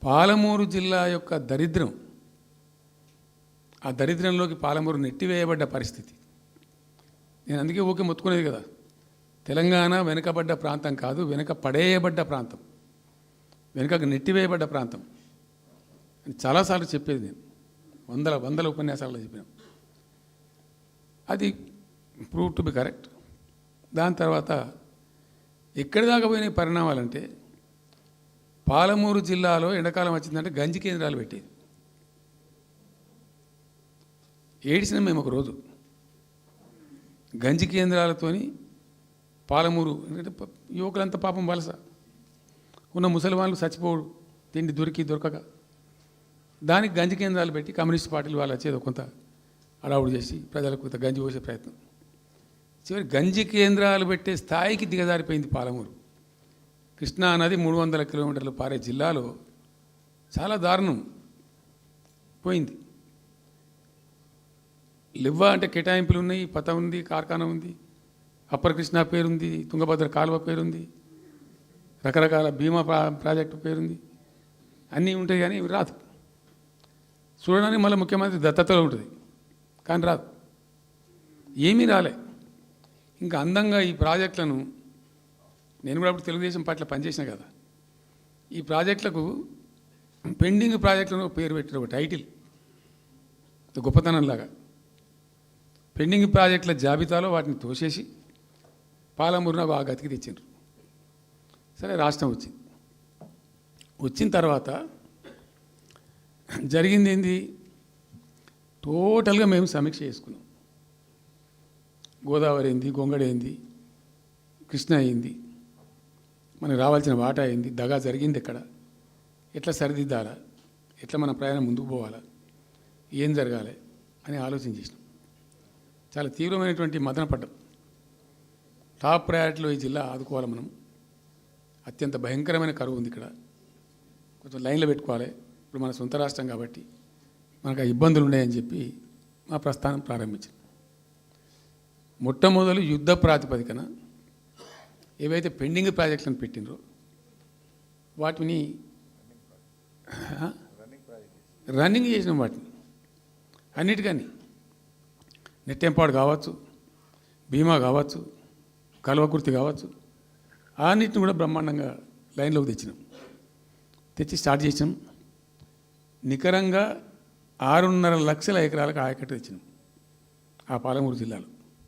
పాలమూరు జిల్లా యొక్క దరిద్రం, ఆ దరిద్రంలోకి పాలమూరు నెట్టివేయబడ్డ పరిస్థితి. నేను అందుకే ఊకే మొత్తుకునేది కదా, తెలంగాణ వెనుకబడ్డ ప్రాంతం కాదు, వెనుక పడేయబడ్డ ప్రాంతం, వెనుకకు నెట్టివేయబడ్డ ప్రాంతం అని చాలాసార్లు చెప్పేది. నేను వందల ఉపన్యాసాల్లో చెప్పిన అది ప్రూవ్ టు బి కరెక్ట్. దాని తర్వాత ఎక్కడి దాకా పోయిన పరిణామాలంటే, పాలమూరు జిల్లాలో ఎండాకాలం వచ్చిందంటే గంజి కేంద్రాలు పెట్టేది. ఏడిసినాం మేము ఒకరోజు. గంజి కేంద్రాలతోని పాలమూరు, ఎందుకంటే యువకులంతా పాపం వలస ఉన్న ముసలి వాళ్ళు చచ్చిపోడు, తిండి దొరకక, దానికి గంజి కేంద్రాలు పెట్టి కమ్యూనిస్ట్ పార్టీలు వాళ్ళు వచ్చేది కొంత అడావుడు చేసి ప్రజలకు కొంత గంజి పోసే ప్రయత్నం. చివరి గంజి కేంద్రాలు పెట్టే స్థాయికి దిగజారిపోయింది పాలమూరు. కృష్ణా నది 300 కిలోమీటర్లు పారే జిల్లాలో చాలా దారుణం పోయింది. లివ్వా అంటే కేటాయింపులు ఉన్నాయి, పత ఉంది, కార్ఖానా ఉంది, అప్పర్ కృష్ణా పేరుంది, తుంగభద్ర కాలువ పేరుంది, రకరకాల బీమా ప్రాజెక్టు పేరుంది, అన్నీ ఉంటాయి. కానీ ఇవి రాదు. చూడడానికి మళ్ళీ ముఖ్యమంత్రి దత్తతలో ఉంటుంది, కానీ రాదు, ఏమీ రాలే. ఇంకా అందంగా ఈ ప్రాజెక్టులను, నేను కూడా అప్పుడు తెలుగుదేశం పార్టీలో పనిచేసిన కదా, ఈ ప్రాజెక్టులకు పెండింగ్ ప్రాజెక్టులను పేరు పెట్టారు, ఒక టైటిల్ గొప్పతనంలాగా. పెండింగ్ ప్రాజెక్టుల జాబితాలో వాటిని తోసేసి పాలమూరును ఆ గతికి తెచ్చిండ్రు. సరే, రాష్ట్రం వచ్చింది. వచ్చిన తర్వాత జరిగింది ఏంది, టోటల్గా మేము సమీక్ష చేసుకున్నాం. గోదావరి ఏంది, గొంగడ ఏంది, కృష్ణ అయింది, మనకు రావాల్సిన వాటా అయింది, దగా జరిగింది ఎక్కడ, ఎట్లా సరిదిద్దాలా, ఎట్లా మన ప్రయాణం ముందుకు పోవాలా, ఏం జరగాలి అని ఆలోచన చేసినాం. చాలా తీవ్రమైనటువంటి మదన పడ్డం. టాప్ ప్రయారిటీలో ఈ జిల్లా ఆదుకోవాలి మనం. అత్యంత భయంకరమైన కరువు ఉంది ఇక్కడ, కొంచెం లైన్లో పెట్టుకోవాలి. ఇప్పుడు మన సొంత రాష్ట్రం కాబట్టి మనకు ఆ ఇబ్బందులు ఉన్నాయని చెప్పి మా ప్రస్థానం ప్రారంభించాం. మొట్టమొదలు యుద్ధ ప్రాతిపదికన ఏవైతే పెండింగ్ ప్రాజెక్టులను పెట్టినరో వాటిని రన్నింగ్ చేసినాం. వాటిని అన్నిటికీ నెట్టెంపాడు కావచ్చు, బీమా కావచ్చు, కల్వకుర్తి కావచ్చు, అన్నిటిని కూడా బ్రహ్మాండంగా లైన్లోకి తెచ్చినాం. తెచ్చి స్టార్ట్ చేసినాం. నికరంగా 6.5 లక్షల ఎకరాలకు ఆయకట్టు తెచ్చినాం ఆ పాలమూరు జిల్లాలో.